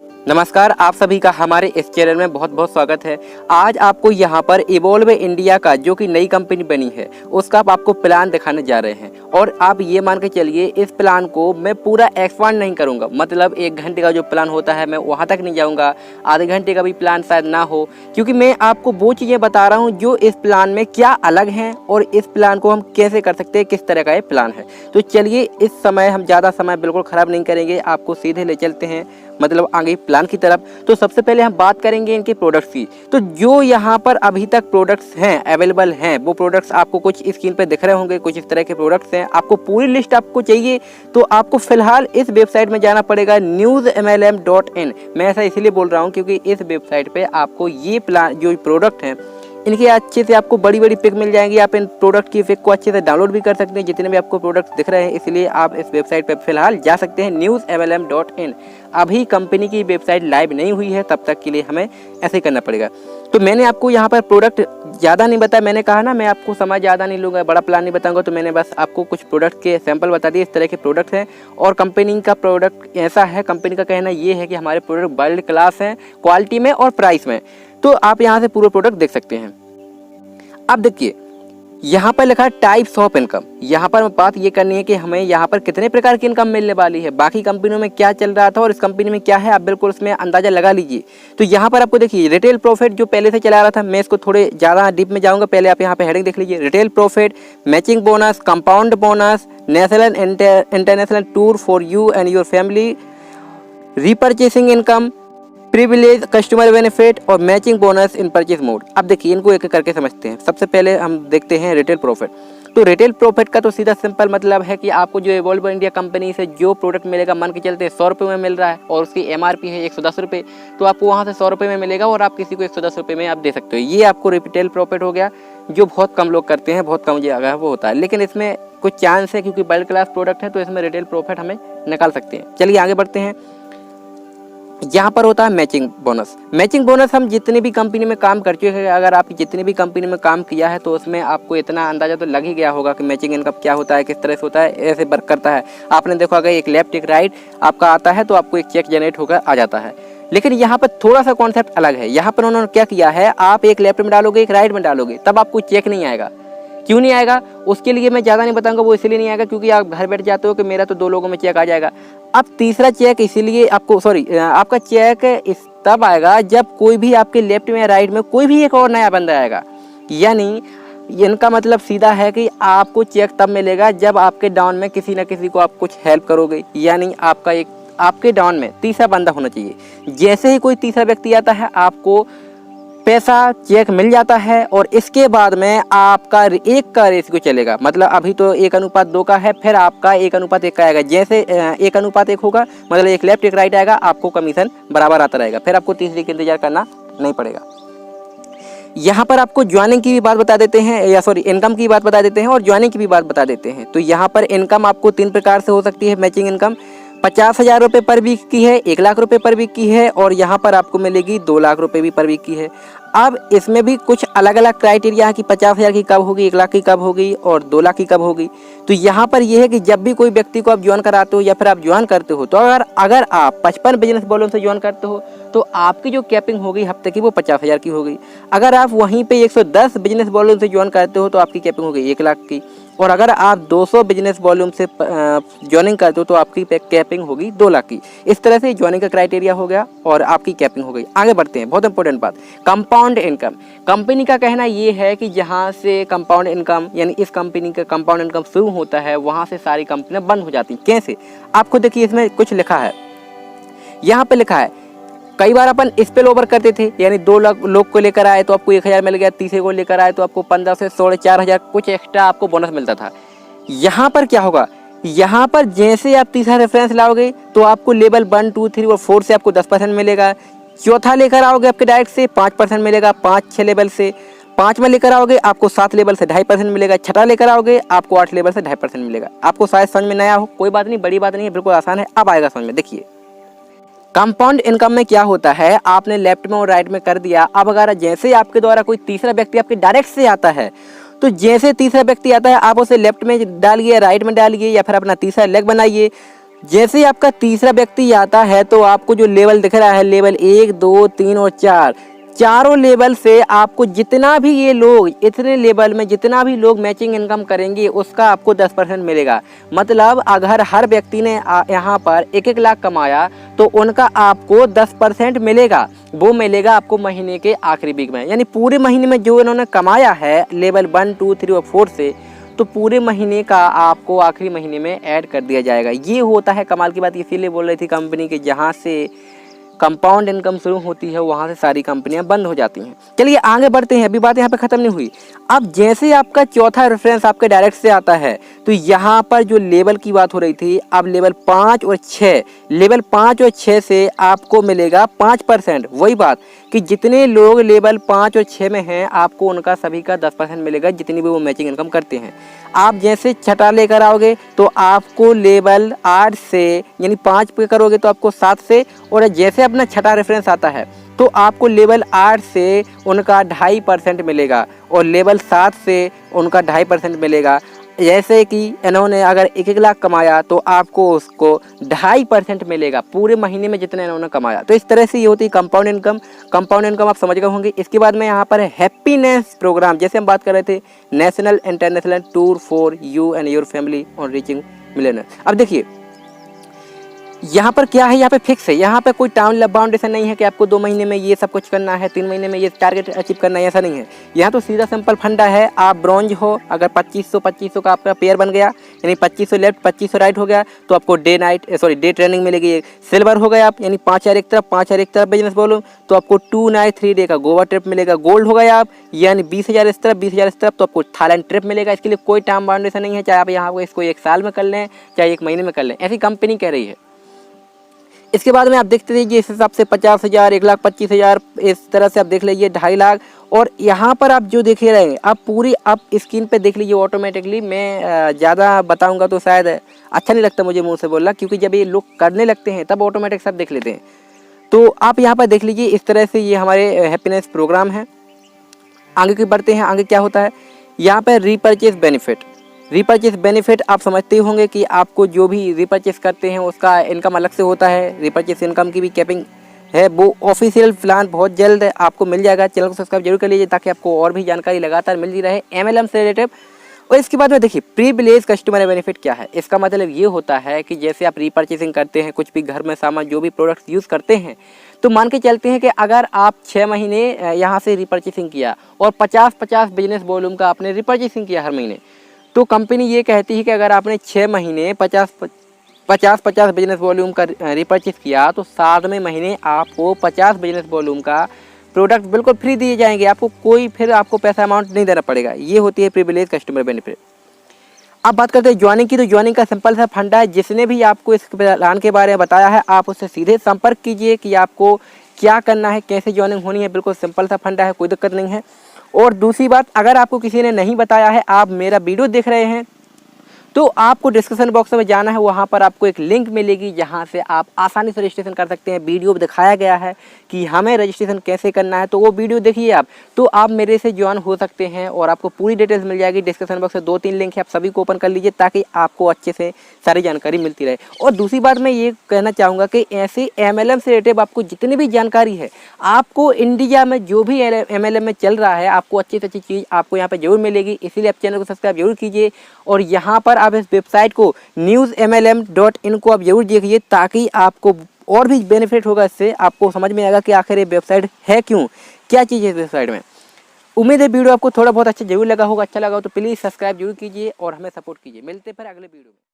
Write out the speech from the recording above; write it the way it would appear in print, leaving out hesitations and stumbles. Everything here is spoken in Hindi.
नमस्कार, आप सभी का हमारे इस चैनल में बहुत बहुत स्वागत है। आज आपको यहाँ पर इवोल्व इंडिया का जो कि नई कंपनी बनी है उसका आपको प्लान दिखाने जा रहे हैं। और आप ये मान के चलिए इस प्लान को मैं पूरा एक्सपांड नहीं करूँगा, मतलब 1 घंटे का जो प्लान होता है मैं वहाँ तक नहीं जाऊँगा, आधे घंटे का भी प्लान शायद ना हो, क्योंकि मैं आपको वो चीज़ें बता रहा हूँ जो इस प्लान में क्या अलग हैं और इस प्लान को हम कैसे कर सकते हैं, किस तरह का ये प्लान है। तो चलिए इस समय हम ज़्यादा समय बिल्कुल ख़राब नहीं करेंगे, आपको सीधे ले चलते हैं मतलब आगे प्लान की तरफ। तो सबसे पहले हम बात करेंगे इनके प्रोडक्ट्स की। तो जो यहाँ पर अभी तक प्रोडक्ट्स हैं अवेलेबल हैं वो प्रोडक्ट्स आपको कुछ स्क्रीन पे दिख रहे होंगे, कुछ इस तरह के प्रोडक्ट्स हैं। आपको पूरी लिस्ट आपको चाहिए तो आपको फिलहाल इस वेबसाइट में जाना पड़ेगा newsmlm.in। मैं ऐसा इसलिए बोल रहा हूँ क्योंकि इस वेबसाइट पे आपको ये प्लान जो प्रोडक्ट हैं इनके अच्छे से आपको बड़ी बड़ी पिक मिल जाएंगी। आप इन प्रोडक्ट की पिक को अच्छे से डाउनलोड भी कर सकते हैं जितने भी आपको प्रोडक्ट दिख रहे हैं, इसलिए आप इस वेबसाइट पर फिलहाल जा सकते हैं newsmlm.in। अभी कंपनी की वेबसाइट लाइव नहीं हुई है, तब तक के लिए हमें ऐसे ही करना पड़ेगा। तो मैंने आपको यहाँ पर प्रोडक्ट ज़्यादा नहीं बताया, मैंने कहा ना मैं आपको समय ज़्यादा नहीं लूँगा, बड़ा प्लान नहीं बताऊँगा, तो मैंने बस आपको कुछ प्रोडक्ट के सैंपल बता दिए। इस तरह के प्रोडक्ट हैं और कंपनी का प्रोडक्ट ऐसा है, कंपनी का कहना ये है कि हमारे प्रोडक्ट वर्ल्ड क्लास हैं क्वालिटी में और प्राइस में। तो आप यहाँ से पूरे प्रोडक्ट देख सकते हैं। अब देखिए यहाँ पर लिखा है टाइप्स ऑफ इनकम। यहाँ पर बात ये करनी है कि हमें यहाँ पर कितने प्रकार की इनकम मिलने वाली है, बाकी कंपनियों में क्या चल रहा था और इस कंपनी में क्या है, आप बिल्कुल उसमें अंदाजा लगा लीजिए। तो यहाँ पर आपको देखिए रिटेल प्रॉफिट जो पहले से चला रहा था, मैं इसको थोड़े ज़्यादा डीप में जाऊँगा, पहले आप यहाँ पे हेडिंग देख लीजिए। Retail profit, matching bonus, compound bonus, national international tour for you and your family, repurchasing income, privilege, customer benefit और matching bonus in purchase mode. अब देखिए इनको एक एक करके समझते हैं। सबसे पहले हम देखते हैं रिटेल प्रॉफिट। तो रिटेल प्रॉफिट का तो सीधा सिंपल मतलब है कि आपको जो इवोल्व इंडिया कंपनी से जो प्रोडक्ट मिलेगा, मान के चलते 100 रुपये में मिल रहा है और उसकी MRP है 110 रुपये, तो आपको वहाँ से 100 रुपये में मिलेगा और आप किसी को 110 रुपये में आप दे सकते हो। ये आपको रिटेल प्रॉफिट हो गया, जो बहुत कम लोग करते हैं, बहुत कम जगह वो होता है, लेकिन इसमें कुछ चांस है क्योंकि वर्ल्ड क्लास प्रोडक्ट है तो इसमें रिटेल प्रॉफिट हमें निकाल सकते हैं। चलिए आगे बढ़ते हैं। यहाँ पर होता है मैचिंग बोनस। मैचिंग बोनस हम जितनी भी कंपनी में काम कर चुके हैं, अगर आप जितनी भी कंपनी में काम किया है तो उसमें आपको इतना अंदाजा तो लग ही गया होगा कि मैचिंग इनकम क्या होता है, किस तरह से होता है, ऐसे वर्क करता है। आपने देखा अगर एक लेफ्ट एक राइट आपका आता है तो आपको एक चेक जनरेट होकर आ जाता है। लेकिन यहाँ पर थोड़ा सा कॉन्सेप्ट अलग है। यहाँ पर उन्होंने क्या किया है, आप एक लेफ्ट में डालोगे एक राइट में डालोगे तब आपको चेक नहीं आएगा। क्यों नहीं आएगा उसके लिए मैं ज़्यादा नहीं बताऊंगा, वो इसलिए नहीं आएगा क्योंकि आप घर बैठ जाते हो कि मेरा तो 2 लोगों में चेक आ जाएगा। अब तीसरा चेक इसीलिए आपको आपका चेक इस तब आएगा जब कोई भी आपके लेफ्ट में या राइट में कोई भी एक और नया बंदा आएगा। यानी इनका मतलब सीधा है कि आपको चेक तब मिलेगा जब आपके डाउन में किसी न किसी को आप कुछ हेल्प करोगे, यानी आपके डाउन में तीसरा बंदा होना चाहिए। जैसे ही कोई तीसरा व्यक्ति आता है आपको पैसा चेक मिल जाता है और इसके बाद में आपका 1 का रेशियो चलेगा। मतलब अभी तो 1:2 का है, फिर आपका 1:1 का आएगा। जैसे 1:1 होगा मतलब एक लेफ्ट एक राइट आएगा, आपको कमीशन बराबर आता रहेगा, फिर आपको तीसरे का इंतजार करना नहीं पड़ेगा। यहाँ पर आपको ज्वाइनिंग की भी बात बता देते हैं, इनकम की बात बता देते हैं और ज्वाइनिंग की भी बात बता देते हैं। तो यहाँ पर इनकम आपको 3 प्रकार से हो सकती है। मैचिंग इनकम 50,000 रुपये पर वीक की है, 1 लाख रुपये पर वीक की है और यहाँ पर आपको मिलेगी 2 लाख रुपये भी पर वीक की है। अब इसमें भी कुछ अलग अलग क्राइटेरिया है कि 50,000 की कब होगी, 1 लाख की कब होगी और 2 लाख की कब होगी। तो यहाँ पर यह है कि जब भी कोई व्यक्ति को आप ज्वाइन कराते हो या फिर आप ज्वाइन करते हो तो अगर आप 55 बिजनेस वॉल्यूम से ज्वाइन करते हो तो आपकी जो कैपिंग होगी हफ्ते की वो 50,000 की होगी। अगर आप वहीं पे 110 बिजनेस वॉल्यूम से ज्वाइन करते हो तो आपकी कैपिंग होगी 1 लाख की, और अगर आप 200 बिजनेस वॉल्यूम से ज्वाइनिंग करते हो तो आपकी कैपिंग होगी 2 लाख की। इस तरह से ज्वाइनिंग का क्राइटेरिया हो गया और आपकी कैपिंग हो गई। आगे बढ़ते हैं, बहुत इंपॉर्टेंट बात, कंपाउंड इनकम। कंपनी का कहना ये है कि जहाँ से कंपाउंड इनकम यानी इस कंपनी का कंपाउंड इनकम शुरू होता है वहाँ से सारी कंपनियाँ बंद हो जाती हैं। कैसे, आपको देखिए इसमें कुछ लिखा है, यहाँ पे लिखा है कई बार अपन स्पिल ओवर करते थे, यानी 2 लोग को लेकर आए तो आपको 1,000 मिल गया, तीसरे को लेकर आए तो आपको 15 से 4,500 कुछ एक्स्ट्रा आपको बोनस मिलता था। यहाँ पर क्या होगा, यहाँ पर जैसे आप तीसरा रेफरेंस लाओगे तो आपको लेवल 1, 2, 3 और 4 से आपको 10% मिलेगा। चौथा लेकर आओगे आपके डायरेक्ट से 5% मिलेगा, 5-6 लेवल से। 5 में लेकर आओगे आपको 7 लेवल से 2.5% मिलेगा। छठा लेकर आओगे आपको 8 लेवल से 2.5% मिलेगा। आपको शायद समझ में नया हो, कोई बात नहीं, बड़ी बात नहीं है, बिल्कुल आसान है, अब आएगा समझ में। देखिए कंपाउंड इनकम में क्या होता है, आपने लेफ्ट में और राइट में कर दिया। अब अगर जैसे आपके द्वारा कोई तीसरा व्यक्ति आपके डायरेक्ट से आता है तो जैसे तीसरा व्यक्ति आता है आप उसे लेफ्ट में डालिए, राइट में डालिए या फिर अपना तीसरा लेग बनाइए। जैसे ही आपका तीसरा व्यक्ति आता है तो आपको जो लेवल दिख रहा है, लेवल 1, 2, 3 और 4, चारों लेवल से आपको जितना भी ये लोग इतने लेवल में जितना भी लोग मैचिंग इनकम करेंगे उसका आपको 10% मिलेगा। मतलब अगर हर व्यक्ति ने यहाँ पर 1-1 लाख कमाया तो उनका आपको 10% मिलेगा। वो मिलेगा आपको महीने के आखिरी वीक में, यानी पूरे महीने में जो इन्होंने कमाया है लेवल 1, 2, 3 और 4 से, तो पूरे महीने का आपको आखिरी महीने में ऐड कर दिया जाएगा। ये होता है कमाल की बात। इसीलिए बोल रही थी कंपनी के जहाँ से कंपाउंड इनकम शुरू होती है वहाँ से सारी कंपनियां बंद हो जाती हैं। चलिए आगे बढ़ते हैं, अभी बात यहाँ पे ख़त्म नहीं हुई। अब जैसे आपका चौथा रेफरेंस आपके डायरेक्ट से आता है तो यहाँ पर जो लेवल की बात हो रही थी, अब लेवल 5 और 6, लेवल 5 और 6 से आपको मिलेगा 5%। वही बात कि जितने लोग लेवल 5 और 6 में हैं आपको उनका सभी का 10% मिलेगा, जितनी भी वो मैचिंग इनकम करते हैं। आप जैसे छठा लेकर आओगे तो आपको लेवल 8 से, यानी 5 पे करोगे तो आपको 7 से, और जैसे अपना छठा रेफरेंस आता है तो आपको लेवल 8 से उनका 2.5% मिलेगा और लेवल 7 से उनका 2.5% मिलेगा। जैसे कि इन्होंने अगर 1-1 लाख कमाया तो आपको उसको 2.5% मिलेगा पूरे महीने में जितने इन्होंने कमाया। तो इस तरह से ये होती है कंपाउंड इनकम। कंपाउंड इनकम आप समझ गए होंगे। इसके बाद में यहाँ पर है हैप्पीनेस प्रोग्राम। जैसे हम बात कर रहे थे, national international tour for you and your family on reaching millionaire. अब देखिए यहाँ पर क्या है, यहाँ पे फिक्स है, यहाँ पे कोई टाइम बाउंडेशन नहीं है कि आपको 2 महीने में ये सब कुछ करना है, 3 महीने में ये टारगेट अचीव करना है, ऐसा नहीं है। यहाँ तो सीधा सिंपल फंडा है। आप ब्रॉन्ज हो, अगर 2500 का आपका पेयर बन गया, यानी 2500 लेफ्ट 2500 राइट हो गया, तो आपको डे ट्रेनिंग मिलेगी। सिल्वर हो गया आप, यानी 5000 एक तरफ 5000 एक तरफ बिजनेस बोलो, तो आपको 2 नाइट 3 डे का गोवा ट्रिप मिलेगा। गोल्ड हो गया आप, यानी 20,000 इस तरफ 20,000 इस तरफ, तो आपको थाईलैंड ट्रिप मिलेगा। इसके लिए कोई टाइम बाउंडेशन नहीं है, चाहे आप यहाँ को इसको 1 साल में कर लें चाहे 1 महीने में कर लें, ऐसी कंपनी कह रही है। इसके बाद में आप देखते रहिए इस हिसाब से 50,000, 1,25,000, इस तरह से आप देख लीजिए 2.5 लाख। और यहाँ पर आप जो देख रहे हैं आप पूरी आप स्क्रीन पे देख लीजिए ऑटोमेटिकली। मैं ज़्यादा बताऊंगा तो शायद अच्छा नहीं लगता मुझे मुंह से बोलना, क्योंकि जब ये लोग करने लगते हैं तब ऑटोमेटिक सब देख लेते हैं। तो आप यहाँ पर देख लीजिए इस तरह से ये हमारे हैप्पीनेस प्रोग्राम है। आगे की बढ़ते हैं, आगे क्या होता है यहाँ पर रीपरचेज बेनिफिट आप समझते होंगे कि आपको जो भी रीपरचेस करते हैं उसका इनकम अलग से होता है। रीपरचेस इनकम की भी कैपिंग है, वो ऑफिशियल प्लान बहुत जल्द आपको मिल जाएगा। चैनल को सब्सक्राइब जरूर कर लीजिए ताकि आपको और भी जानकारी लगातार मिलती रहे MLM से रिलेटेड। और इसके बाद में देखिए प्रीविलेज कस्टमर बेनिफिट क्या है। इसका मतलब ये होता है कि जैसे आप रीपरचेसिंग करते हैं, कुछ भी घर में सामान जो भी प्रोडक्ट्स यूज़ करते हैं, तो मान के चलते हैं कि अगर आप 6 महीने यहाँ से रीपरचेसिंग किया और 50-50 बिजनेस वॉल्यूम का आपने रीपरचेसिंग किया हर महीने, तो कंपनी ये कहती है कि अगर आपने 6 महीने 50-50 बिजनेस वॉल्यूम का रिपर्चेस किया तो 7वें महीने आपको 50 बिजनेस वॉल्यूम का प्रोडक्ट बिल्कुल फ्री दिए जाएंगे। आपको कोई फिर आपको पैसा अमाउंट नहीं देना पड़ेगा। ये होती है प्रिविलेज कस्टमर बेनिफिट। अब बात करते हैं ज्वाइनिंग की। तो ज्वाइनिंग का सिंपल सा फंडा है। जिसने भी आपको इस प्लान के बारे में बताया है आप उससे सीधे संपर्क कीजिए कि आपको क्या करना है, कैसे ज्वाइनिंग होनी है। बिल्कुल सिंपल सा फंडा है, कोई दिक्कत नहीं है। और दूसरी बात, अगर आपको किसी ने नहीं बताया है, आप मेरा वीडियो देख रहे हैं, तो आपको डिस्क्रिप्शन बॉक्स में जाना है, वहाँ पर आपको एक लिंक मिलेगी जहाँ से आप आसानी से रजिस्ट्रेशन कर सकते हैं। वीडियो में दिखाया गया है कि हमें रजिस्ट्रेशन कैसे करना है, तो वो वीडियो देखिए आप, तो आप मेरे से ज्वाइन हो सकते हैं और आपको पूरी डिटेल्स मिल जाएगी। डिस्क्रिप्शन बॉक्स में 2-3 लिंक है, आप सभी को ओपन कर लीजिए ताकि आपको अच्छे से सारी जानकारी मिलती रहे। और दूसरी बात मैं ये कहना चाहूँगा कि ऐसे MLM से रिलेटेड आपको जितनी भी जानकारी है, आपको इंडिया में जो भी MLM में चल रहा है, आपको अच्छी से अच्छी चीज़ आपको यहाँ पर जरूर मिलेगी। इसीलिए आप चैनल को सब्सक्राइब जरूर कीजिए और यहाँ पर आप इस वेबसाइट को newsmlm.in को आप जरूर देखिए ताकि आपको और भी बेनिफिट होगा। इससे आपको समझ में आएगा कि आखिर ये वेबसाइट है क्यों, क्या चीज़ है इस वेबसाइट में। उम्मीद है वीडियो आपको थोड़ा बहुत अच्छा जरूर लगा होगा। अच्छा लगा हो तो प्लीज़ सब्सक्राइब जरूर कीजिए और हमें सपोर्ट कीजिए। मिलते हैं फिर अगले वीडियो में।